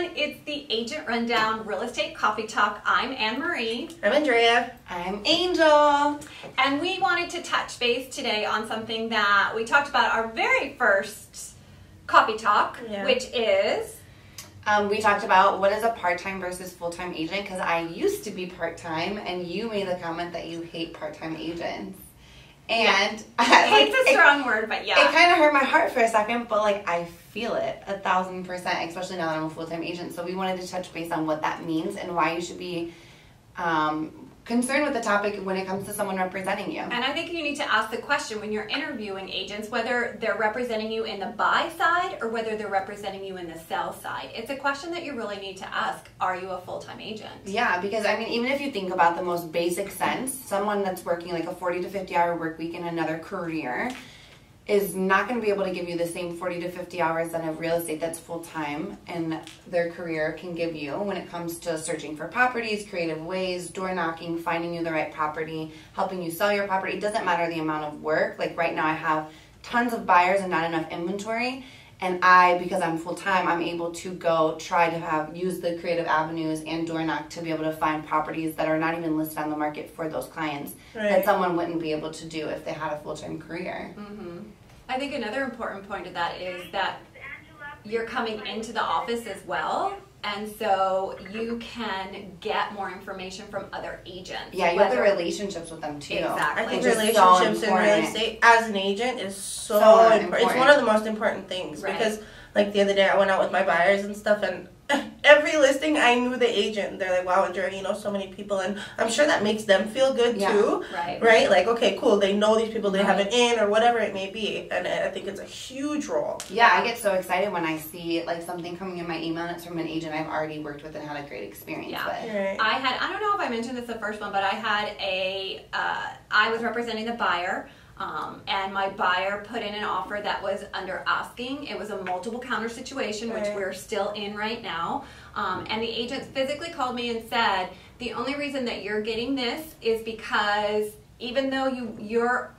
everyone. It's the Agent Rundown Real Estate Coffee Talk. I'm Anne Marie. I'm Andrea. I'm Angel. And we wanted to touch base today on something that we talked about our very first coffee talk, which is... we talked about what is a part-time versus full-time agent, because I used to be part-time, and you made the comment that you hate part-time agents. And hate's a strong word, but yeah. It kind of hurt my heart for a second, but like I feel it 1,000%, especially now that I'm a full-time agent. So we wanted to touch base on what that means and why you should be concerned with the topic when it comes to someone representing you. And I think you need to ask the question when you're interviewing agents, whether they're representing you in the buy side or whether they're representing you in the sell side. It's a question that you really need to ask. Are you a full-time agent? Yeah, because I mean, even if you think about the most basic sense, someone that's working like a 40 to 50 hour work week in another career is not going to be able to give you the same 40 to 50 hours that a real estate that's full-time in their career can give you when it comes to searching for properties, creative ways, door knocking, finding you the right property, helping you sell your property. It doesn't matter the amount of work. Like right now I have tons of buyers and not enough inventory, and because I'm full-time, I'm able to go try to use the creative avenues and door knock to be able to find properties that are not even listed on the market for those clients that someone wouldn't be able to do if they had a full-time career. I think another important point of that is that you're coming into the office as well, and so you can get more information from other agents. Yeah, you have the relationships with them too. Exactly. I think relationships in real estate as an agent is so important. It's one of the most important things because like the other day I went out with my buyers and stuff, and every listing I knew the agent. They're like, wow, Andrea, you know so many people, and I'm sure that makes them feel good too. Right? Like, okay, cool, they know these people, they have an in or whatever it may be, and I think it's a huge role. Yeah, I get so excited when I see like something coming in my email and it's from an agent I've already worked with and had a great experience with. I don't know if I mentioned this the first one, but I had I was representing the buyer. And my buyer put in an offer that was under asking. It was a multiple counter situation, which we're still in right now. And the agent physically called me and said, the only reason that you're getting this is because even though your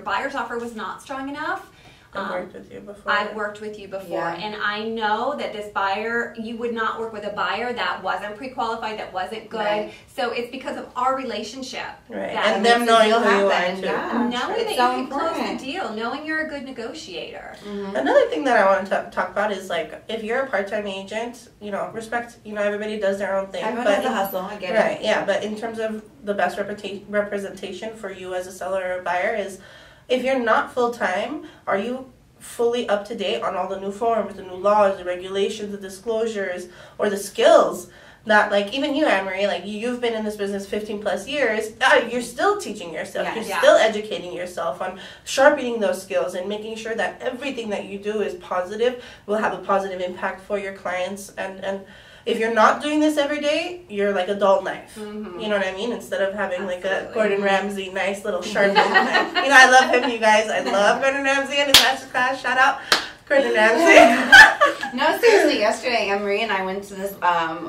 buyer's offer was not strong enough, I've worked with you before. I've worked with you before, and I know that this buyer, you would not work with a buyer that wasn't pre-qualified, that wasn't good. So it's because of our relationship. And them knowing who you are too. Knowing that you can close the deal, knowing you're a good negotiator. Another thing that I want to talk about is like, if you're a part-time agent, you know, respect, you know, everybody does their own thing. Everyone has a hustle, I get it. Yeah, but in terms of the best representation for you as a seller or buyer is, if you're not full-time, are you fully up to date on all the new forms, the new laws, the regulations, the disclosures, or the skills that, like, even you, Anne-Marie, like, you've been in this business 15 plus years, you're still teaching yourself, you're still educating yourself on sharpening those skills and making sure that everything that you do is positive, will have a positive impact for your clients, and if you're not doing this every day, you're like a dull knife. You know what I mean? Instead of having like a Gordon Ramsay nice little sharp knife. You know, I love him, you guys. I love Gordon Ramsay and his masterclass. Shout out Gordon Ramsay. No, seriously, yesterday Anne-Marie and I went to this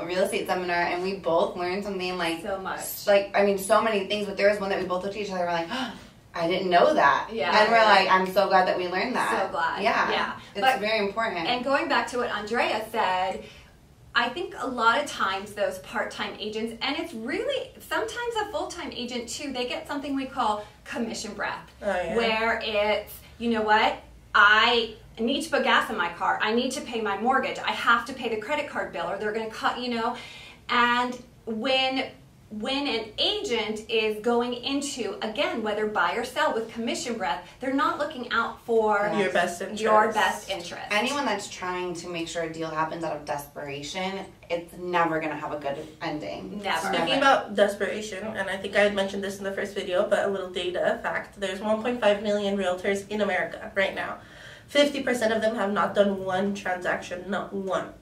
real estate seminar, and we both learned something like so much. Like, I mean, so many things, but there was one that we both looked at each other and we're like, oh, I didn't know that. And we're like, I'm so glad that we learned that. So glad. Yeah. It's very important. And going back to what Andrea said, I think a lot of times those part-time agents, and it's really sometimes a full-time agent too, they get something we call commission breath, where it's, you know what, I need to put gas in my car, I need to pay my mortgage, I have to pay the credit card bill, or they're going to cut, you know, and when an agent is going into, again, whether buy or sell with commission breath, they're not looking out for your best interest. Anyone that's trying to make sure a deal happens out of desperation, it's never going to have a good ending. Never. Speaking about desperation, and I think I had mentioned this in the first video, but a little data fact, there's 1.5 million realtors in America right now. 50% of them have not done one transaction, not one.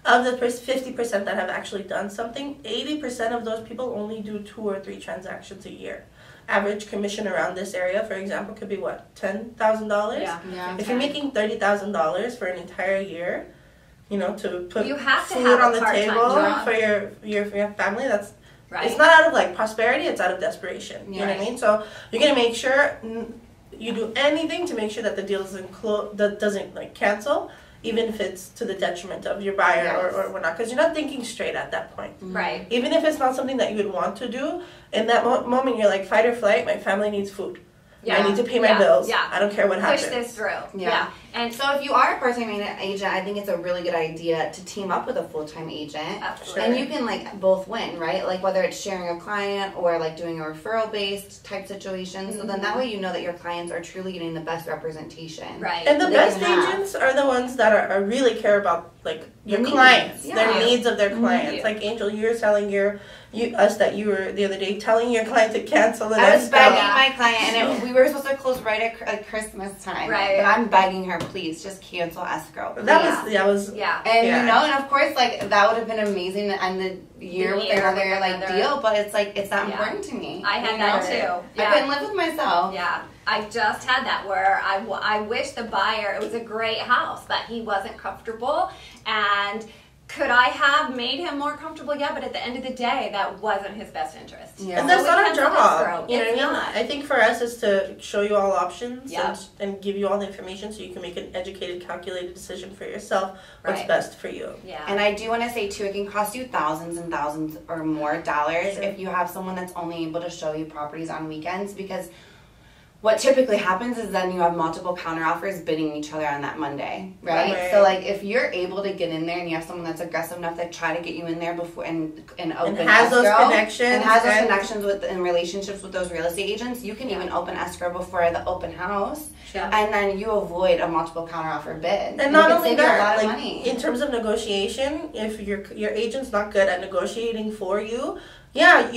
Of the 50% that have actually done something, 80% of those people only do 2 or 3 transactions a year. Average commission around this area, for example, could be what, $10,000? Yeah. If you're making $30,000 for an entire year, you know, to put you have to food have on the table for your family, that's it's not out of like prosperity, it's out of desperation. You know what I mean? So you're gonna make sure you do anything to make sure that the deal doesn't like cancel. even if it's to the detriment of your buyer Yes. or whatnot, because you're not thinking straight at that point. Right. Even if it's not something that you would want to do, in that moment you're like, fight or flight, my family needs food. Yeah. I need to pay my bills. Yeah. I don't care what happens. Push this through. Yeah. And So if you are a part-time agent, I think it's a really good idea to team up with a full-time agent. Absolutely. And you can like both win, right? Like whether it's sharing a client or like doing a referral-based type situation. So then that way you know that your clients are truly getting the best representation. Right. And the They best can have. agents are the ones that are really care about like your Needs. clients, Yeah. their needs of their clients. Yeah. Like Angel, you were telling us that you were the other day telling your client to cancel an I was escrow. begging my client, and we were supposed to close right at Christmas time. Right. But I'm begging her, please, just cancel escrow. That was Yeah. And Yeah. you know, and of course, like that would have been amazing to end the year with another like deal. But it's like it's not important to me. I had you that know? too. I couldn't live with myself. Yeah, I just had that where I wish the buyer, it was a great house, but he wasn't comfortable. And could I have made him more comfortable? Yeah, but at the end of the day, that wasn't his best interest. Yeah. And that's So not we our canceled job. escrow. You know what I It's mean? not. I think for us is to show you all options Yeah. and give you all the information so you can make an educated, calculated decision for yourself. What's Right. best for you. Yeah. And I do want to say too, it can cost you thousands and thousands or more dollars Sure. if you have someone that's only able to show you properties on weekends, because what typically happens is then you have multiple counteroffers bidding each other on that Monday, right? Right. So like if you're able to get in there and you have someone that's aggressive enough to try to get you in there before and open has those escrow, connections and has those and- connections with and relationships with those real estate agents, you can even open escrow before the open house, Yeah. and then you avoid a multiple counteroffer bid. And not it can only save you a lot that, of like money. in terms of negotiation, if your agent's not good at negotiating for you, yeah,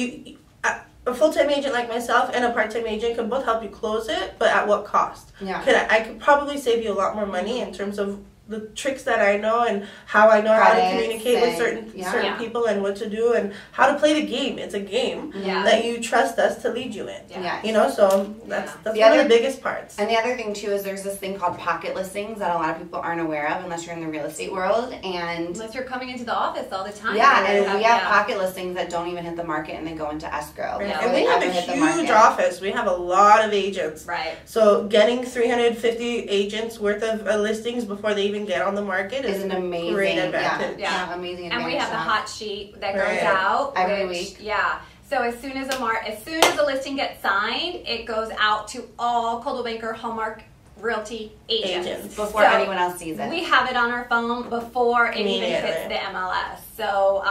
a full-time agent like myself and a part-time agent can both help you close it, but at what cost? Yeah. I could probably save you a lot more money in terms of the tricks that I know and how I know how to Credits communicate with and- certain Yeah. people and what to do and how to play the game. It's a game Yeah. that you trust us to lead you in. Yeah. Yeah. You know, so that's The one of other- the biggest parts. And the other thing too is there's this thing called pocket listings that a lot of people aren't aware of unless you're in the real estate world. And Unless you're coming into the office all the time. yeah, You and we have yeah. pocket listings that don't even hit the market and they go into escrow. Right. before And we they have a ever hit the huge market. office. We have a lot of agents. Right. So getting 350 agents worth of listings before they even get on the market Is an amazing, great advantage. Yeah. amazing And we have the advantage. hot sheet that goes Right. out Every which- week. Yeah. So as soon as a listing gets signed, it goes out to all Coldwell Banker Hallmark Realty agents. Before So anyone else sees it. We have it on our phone before it even hits Immediately. the MLS. So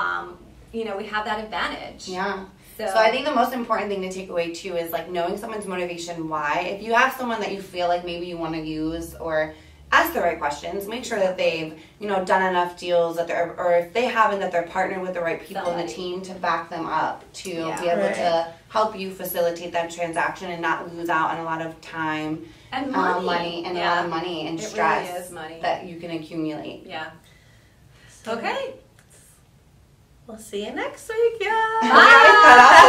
we have that advantage. Yeah. So, So I think the most important thing to take away too is like knowing someone's motivation why. If you have someone that you feel like maybe you want to use or ask the right questions, make sure that they've, done enough deals that they're, or if they haven't, that they're partnered with the right people in the Somebody. team to back them up to Yeah. be able Right. to help you facilitate that transaction and not lose out on a lot of time, and money. and Yeah. a lot of money and It stress really is money. that you can accumulate. Yeah. Okay. We'll see you next week, y'all. We already cut off